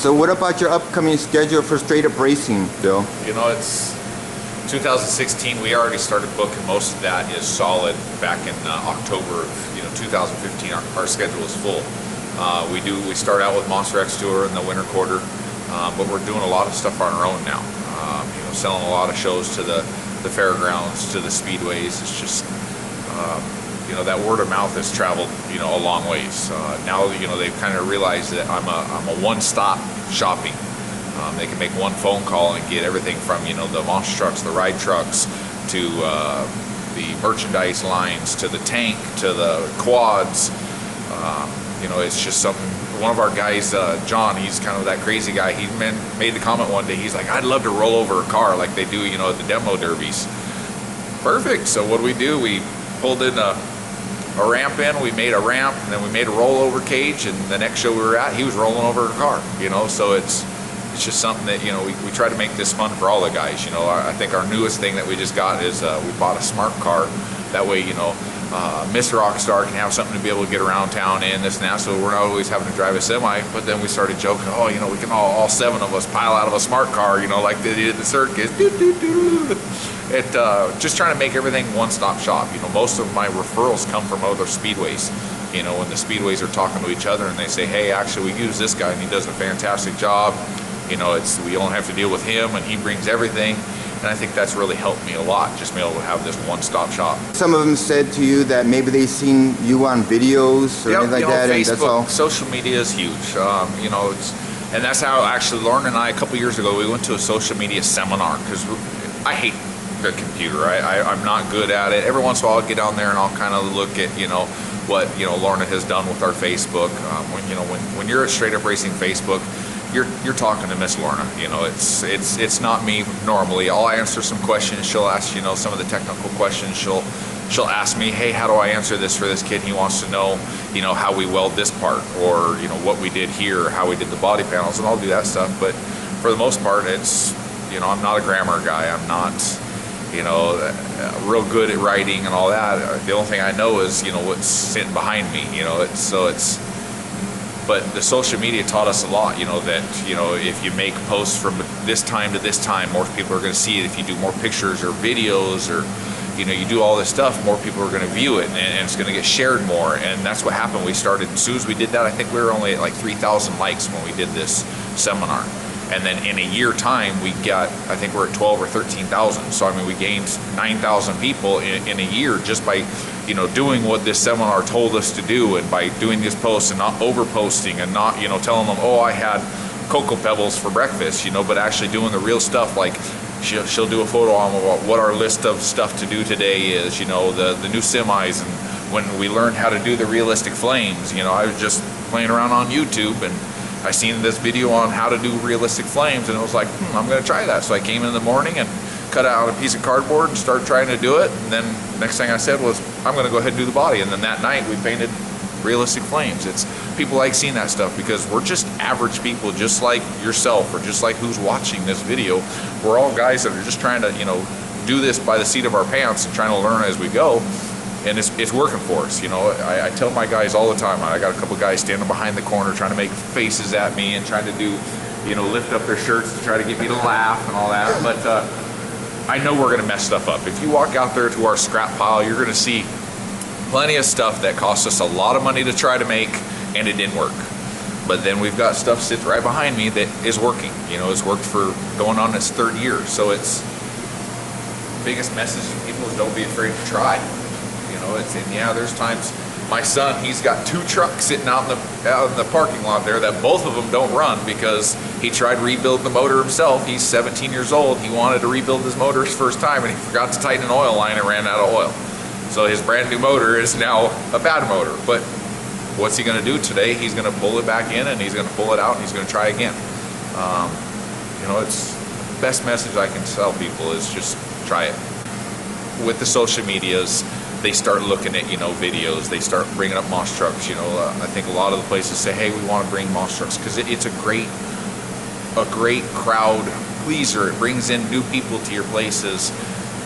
So what about your upcoming schedule for straight up racing, Bill? You know, it's 2016. We already started booking. Most of that is solid. Back in October of 2015, our schedule is full. We start out with Monster X Tour in the winter quarter, but we're doing a lot of stuff on our own now. Selling a lot of shows to the fairgrounds, to the speedways. It's just that word of mouth has traveled a long ways. Now they've kind of realized that I'm a one-stop shopping. They can make one phone call and get everything from the monster trucks, the ride trucks, to the merchandise lines, to the tank, to the quads. It's just something. One of our guys, John, he's kind of that crazy guy. He made the comment one day. He's like, "I'd love to roll over a car like they do, at the demo derbies." Perfect. So what do? We pulled in a ramp in. We made a ramp, and then we made a rollover cage. And the next show we were at, he was rolling over a car. So it's just something that we try to make this fun for all the guys. I think our newest thing that we just got is we bought a smart car. That way, Mr. Rockstar can have something to be able to get around town in, this and that, so we're not always having to drive a semi. But then we started joking, we can all 7 of us pile out of a smart car, like they did at the circus. Just trying to make everything one-stop shop. Most of my referrals come from other speedways. When the speedways are talking to each other and they say, "Hey, actually, we use this guy and he does a fantastic job." We don't have to deal with him and he brings everything. And I think that's really helped me a lot, just being able to have this one-stop shop. Some of them said to you that maybe they've seen you on videos or anything like that. Facebook, and that's all. social media is huge. And that's how actually Lauren and I, a couple years ago, we went to a social media seminar because I hate the computer. I'm not good at it. Every once in a while I'll get on there and I'll kind of look at, what, Lorna has done with our Facebook. When you're at Straight Up Racing Facebook, you're talking to Miss Lorna. It's not me normally. I'll answer some questions. She'll ask some of the technical questions. She'll ask me, "Hey, how do I answer this for this kid? He wants to know how we weld this part, or what we did here, or how we did the body panels," and I'll do that stuff. But for the most part, it's I'm not a grammar guy. I'm not real good at writing and all that. The only thing I know is what's sitting behind me. But the social media taught us a lot, that, if you make posts from this time to this time, more people are going to see it. If you do more pictures or videos or, you do all this stuff, more people are going to view it and it's going to get shared more. And that's what happened. We started, as soon as we did that, I think we were only at like 3,000 likes when we did this seminar. And then in a year time, we got, I think we're at 12 or 13,000. So, we gained 9,000 people in a year just by, doing what this seminar told us to do, and by doing these posts and not over posting and not, telling them, "Oh, I had Cocoa Pebbles for breakfast," but actually doing the real stuff. Like she'll do a photo on what our list of stuff to do today is, the new semis. And when we learned how to do the realistic flames, I was just playing around on YouTube and I seen this video on how to do realistic flames, and it was like, I'm going to try that. So I came in the morning and cut out a piece of cardboard and started trying to do it. And then next thing I said was, I'm going to go ahead and do the body. And then that night we painted realistic flames. It's people like seeing that stuff because we're just average people, just like yourself or just like who's watching this video. We're all guys that are just trying to, do this by the seat of our pants and trying to learn as we go. And it's working for us. I tell my guys all the time, I got a couple guys standing behind the corner trying to make faces at me and trying to do, lift up their shirts to try to get me to laugh and all that. But I know we're going to mess stuff up. If you walk out there to our scrap pile, you're going to see plenty of stuff that cost us a lot of money to try to make, and it didn't work. But then we've got stuff sitting right behind me that is working. It's worked for going on its 3rd year. So it's the biggest message to people is don't be afraid to try. There's times my son, he's got 2 trucks sitting out in the parking lot there that both of them don't run because he tried rebuilding the motor himself. He's 17 years old. He wanted to rebuild his motor his first time, and he forgot to tighten an oil line and ran out of oil. So his brand new motor is now a bad motor. But what's he going to do today? He's going to pull it back in and he's going to pull it out and he's going to try again. It's the best message I can tell people is just try it. With the social medias, they start looking at, videos. They start bringing up monster trucks. I think a lot of the places say, "Hey, we want to bring monster trucks," because it's a great crowd pleaser. It brings in new people to your places.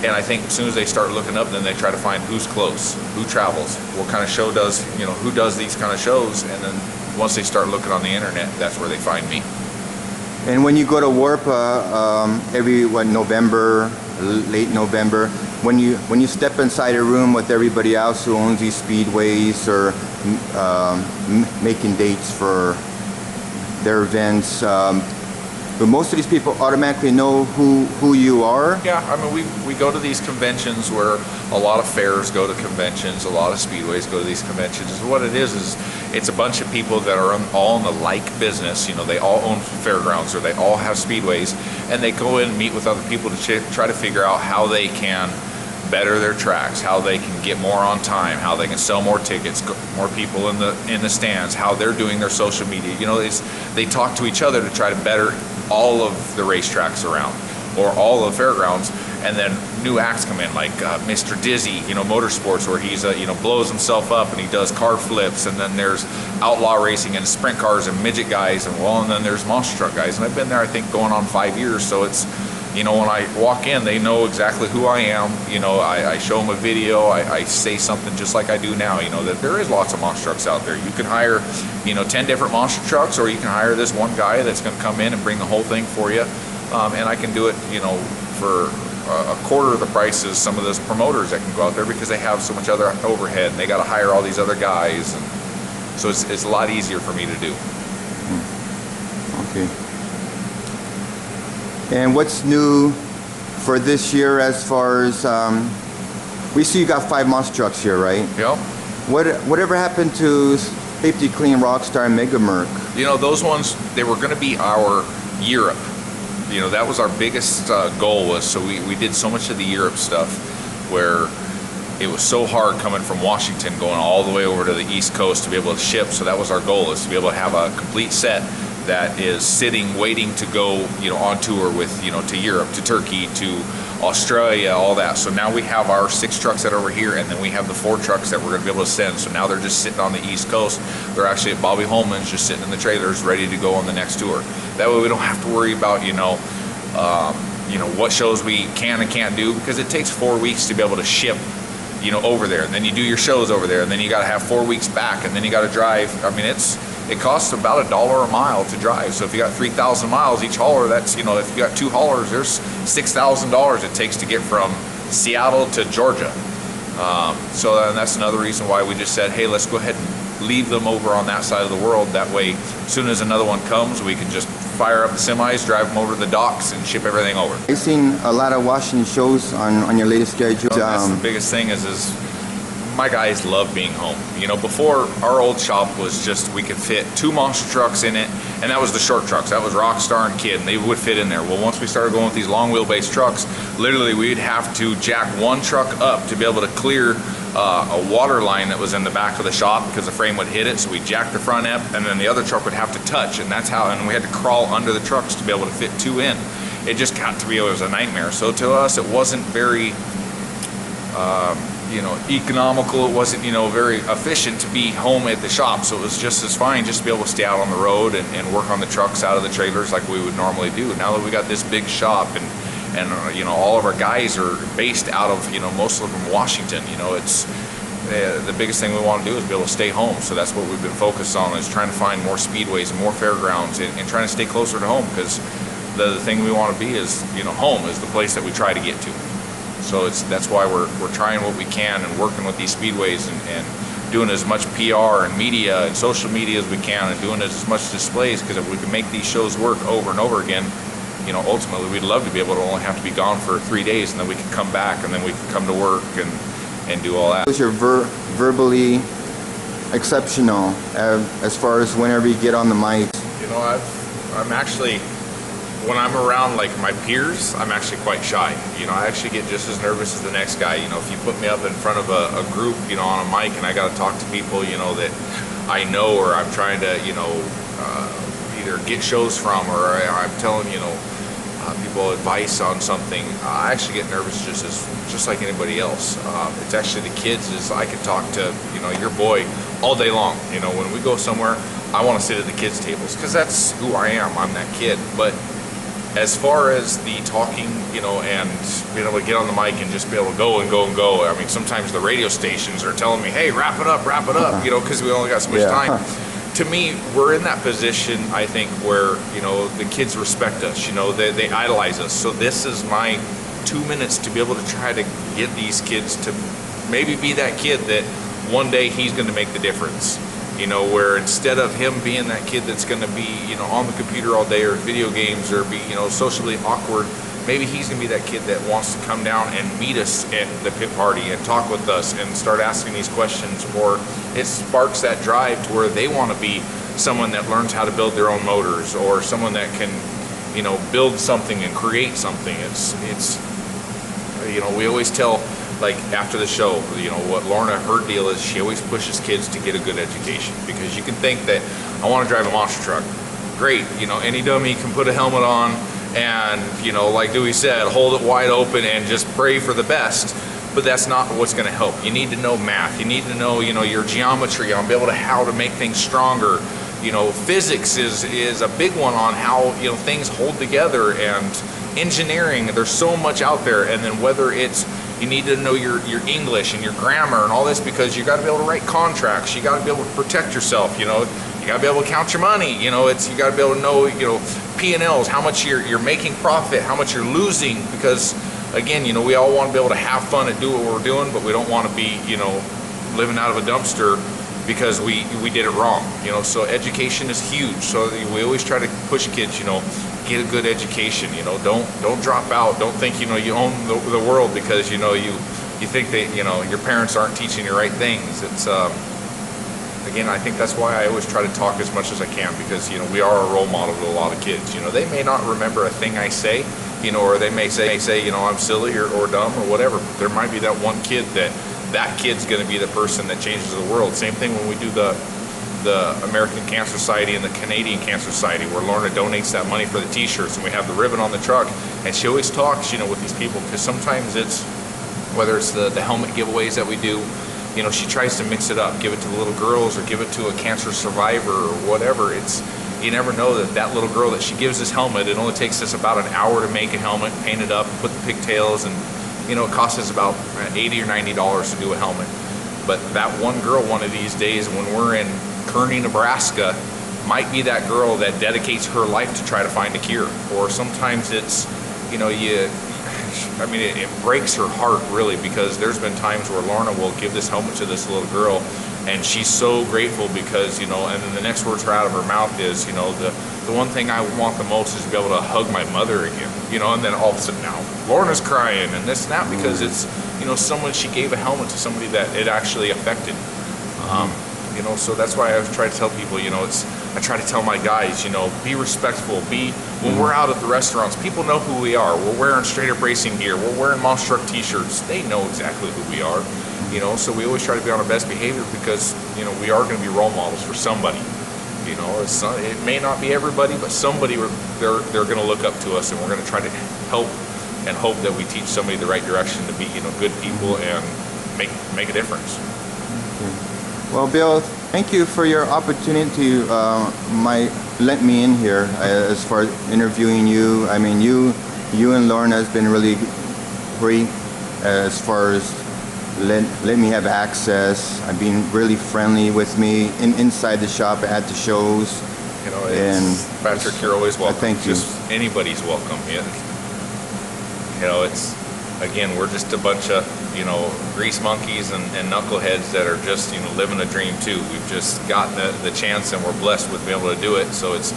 And I think as soon as they start looking up, then they try to find who's close, who travels, what kind of show does, who does these kind of shows. And then once they start looking on the internet, that's where they find me. And when you go to WARPA every November, late November, when you step inside a room with everybody else who owns these speedways or making dates for their events, but most of these people automatically know who you are? Yeah, I mean, we go to these conventions where a lot of fairs go to conventions, a lot of speedways go to these conventions. And what it is it's a bunch of people that are all in the like business. You know, they all own fairgrounds or they all have speedways, and they go in and meet with other people to try to figure out how they can better their tracks, how they can get more on time, how they can sell more tickets, more people in the stands, how they're doing their social media. You know, they talk to each other to try to better all of the racetracks around or all of the fairgrounds. And then new acts come in like Mr. Dizzy, you know, motorsports, where he's you know, blows himself up and he does car flips. And then there's outlaw racing and sprint cars and midget guys, and well, and then there's monster truck guys. And I've been there, I think, going on 5 years. So it's, you know, when I walk in, they know exactly who I am. You know, I show them a video, I say something just like I do now, you know, that there is lots of monster trucks out there. You can hire, you know, 10 different monster trucks, or you can hire this one guy that's going to come in and bring the whole thing for you. And I can do it, you know, for a quarter of the price as some of those promoters that can go out there, because they have so much other overhead and they got to hire all these other guys. And so it's a lot easier for me to do. Okay. And what's new for this year as far as, we see you got 5 monster trucks here, right? Yep. Whatever happened to Safety Clean, Rockstar, and Mega Merc? You know, those ones, they were going to be our Europe. You know, that was our biggest goal, was so we did so much of the Europe stuff where it was so hard coming from Washington going all the way over to the East Coast to be able to ship. So that was our goal, is to be able to have a complete set that is sitting, waiting to go, you know, on tour with, you know, to Europe, to Turkey, to Australia, all that. So now we have our 6 trucks that are over here, and then we have the 4 trucks that we're going to be able to send. So now they're just sitting on the East Coast. They're actually at Bobby Holman's, just sitting in the trailers, ready to go on the next tour. That way we don't have to worry about, you know, what shows we can and can't do, because it takes 4 weeks to be able to ship, you know, over there. And then you do your shows over there, and then you got to have 4 weeks back, and then you got to drive. I mean, it costs about $1 a mile to drive. So if you got 3,000 miles each hauler, that's, you know, if you got 2 haulers, there's $6,000 it takes to get from Seattle to Georgia. So then that's another reason why we just said, hey, let's go ahead and leave them over on that side of the world. That way, as soon as another one comes, we can just fire up the semis, drive them over to the docks, and ship everything over. I've seen a lot of Washington shows on your latest schedule. That's the biggest thing is my guys love being home. You know, before, our old shop was just, we could fit 2 monster trucks in it, and that was the short trucks. That was Rockstar and Kid, and they would fit in there. Well, once we started going with these long wheelbase trucks, literally we'd have to jack 1 truck up to be able to clear a water line that was in the back of the shop, because the frame would hit it. So we jacked the front up, and then the other truck would have to touch, and that's how, and we had to crawl under the trucks to be able to fit 2 in. It just got to be, it was a nightmare. So to us, it wasn't very, you know, economical. It wasn't, you know, very efficient to be home at the shop. So it was just as fine just to be able to stay out on the road and work on the trucks out of the trailers like we would normally do. Now that we got this big shop, and you know, all of our guys are based out of, you know, most of them Washington. You know, it's the biggest thing we want to do is be able to stay home. So that's what we've been focused on, is trying to find more speedways and more fairgrounds, and trying to stay closer to home, because the thing we want to be is, you know, home is the place that we try to get to. So that's why we're trying what we can and working with these speedways and doing as much PR and media and social media as we can, and doing as much displays, because if we can make these shows work over and over again, you know, ultimately we'd love to be able to only have to be gone for 3 days, and then we can come back, and then we can come to work and do all that. You're verbally exceptional as far as whenever you get on the mic. You know, I'm actually, when I'm around like my peers, I'm actually quite shy. You know, I actually get just as nervous as the next guy. You know, if you put me up in front of a group, you know, on a mic, and I got to talk to people, you know, that I know, or I'm trying to, you know, either get shows from, or I'm telling, you know, people advice on something, I actually get nervous just like anybody else. It's actually the kids, is I can talk to, you know, your boy all day long. You know, when we go somewhere, I want to sit at the kids' tables, because that's who I am. I'm that kid. But as far as the talking, you know, and being able to get on the mic and just be able to go and go and go, I mean, sometimes the radio stations are telling me, hey, wrap it up, you know, because we only got so much time. to me, we're in that position, I think, where, you know, the kids respect us, you know, they idolize us. So this is my 2 minutes to be able to try to get these kids to maybe be that kid that one day he's going to make the difference. You know, where instead of him being that kid that's going to be, you know, on the computer all day or video games or be, you know, socially awkward, maybe he's going to be that kid that wants to come down and meet us at the pit party and talk with us and start asking these questions, or it sparks that drive to where they want to be someone that learns how to build their own motors, or someone that can, you know, build something and create something. It's you know, we always tell, like after the show, you know, what Lorna, her deal is, she always pushes kids to get a good education, because you can think that I want to drive a monster truck. Great, you know, any dummy can put a helmet on and, you know, like Dewey said, hold it wide open and just pray for the best. But that's not what's going to help. You need to know math. You need to know, you know, your geometry on be able to how to make things stronger. You know, physics is a big one on how, you know, things hold together, and engineering. There's so much out there. And then whether it's, you need to know your English and your grammar and all this, because you got to be able to write contracts. You got to be able to protect yourself. You know, you got to be able to count your money. You know, you got to be able to know, you know, P&Ls, how much you're making profit, how much you're losing, because again, you know, we all want to be able to have fun and do what we're doing, but we don't want to be, you know, living out of a dumpster because we did it wrong. You know, so education is huge. So we always try to push kids, you know, get a good education. You know, don't drop out. Don't think, you know, you own the world because, you know, you think that, you know, your parents aren't teaching you right things. It's again, I think that's why I always try to talk as much as I can, because, you know, we are a role model to a lot of kids. You know, they may not remember a thing I say, you know, or they may say, you know, I'm silly or dumb or whatever. But there might be that one kid that kid's going to be the person that changes the world. Same thing when we do the American Cancer Society and the Canadian Cancer Society, where Lorna donates that money for the t-shirts, and we have the ribbon on the truck. And she always talks, you know, with these people, because sometimes it's, whether it's the helmet giveaways that we do, you know, she tries to mix it up, give it to the little girls or give it to a cancer survivor or whatever. It's, you never know that little girl that she gives this helmet, it only takes us about an hour to make a helmet, paint it up, put the pigtails, and, you know, it costs us about $80 or $90 to do a helmet. But that one girl one of these days when we're in Kearney, Nebraska, might be that girl that dedicates her life to try to find a cure. Or sometimes it's, you know, I mean, it breaks her heart really, because there's been times where Lorna will give this helmet to this little girl and she's so grateful because, you know, and then the next words right out of her mouth is, you know, the one thing I want the most is to be able to hug my mother again, you know. And then all of a sudden now Lorna's crying and this and that, because it's, you know, someone, she gave a helmet to somebody that it actually affected. You know, so that's why I try to tell people, you know, I try to tell my guys, you know, be respectful, when we're out at the restaurants, people know who we are. We're wearing Straight Up Racing gear, we're wearing Monster Truck t-shirts, they know exactly who we are, you know. So we always try to be on our best behavior, because, you know, we are going to be role models for somebody. You know, it may not be everybody, but somebody, they're going to look up to us, and we're going to try to help and hope that we teach somebody the right direction to be, you know, good people and make a difference. Well, Bill, thank you for your opportunity to let me in here as far as interviewing you. I mean, you and Lorna has been really great as far as let me have access. I've been really friendly with me inside the shop at the shows. You know, Patrick, you're always welcome. Thank you. Just anybody's welcome. Yeah. You know, again, we're just a bunch of, you know, grease monkeys and knuckleheads that are just, you know, living a dream too. We've just gotten the chance, and we're blessed with being able to do it. So it's,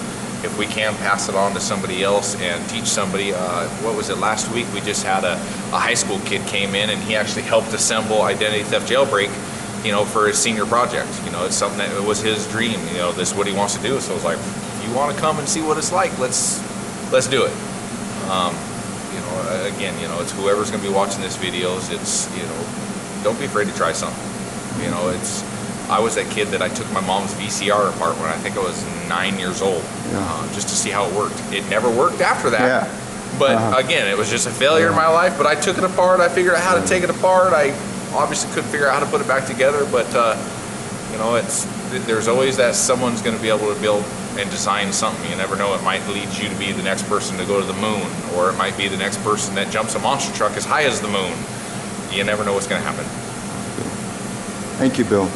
if we can pass it on to somebody else and teach somebody, what was it, last week we just had a high school kid came in, and he actually helped assemble Identity Theft Jailbreak, you know, for his senior project. You know, it's something that was his dream, you know, this is what he wants to do. So I was like, if you want to come and see what it's like, let's do it. You know, again, you know, it's whoever's going to be watching this videos, it's, you know, don't be afraid to try something. You know, I was that kid that I took my mom's VCR apart when I think I was 9 years old, just to see how it worked. It never worked after that. Yeah. But again, it was just a failure in my life, but I took it apart. I figured out how to take it apart. I obviously couldn't figure out how to put it back together, but, you know, there's always that someone's going to be able to build and design something. You never know, it might lead you to be the next person to go to the moon, or it might be the next person that jumps a monster truck as high as the moon. You never know what's going to happen. Thank you, Bill.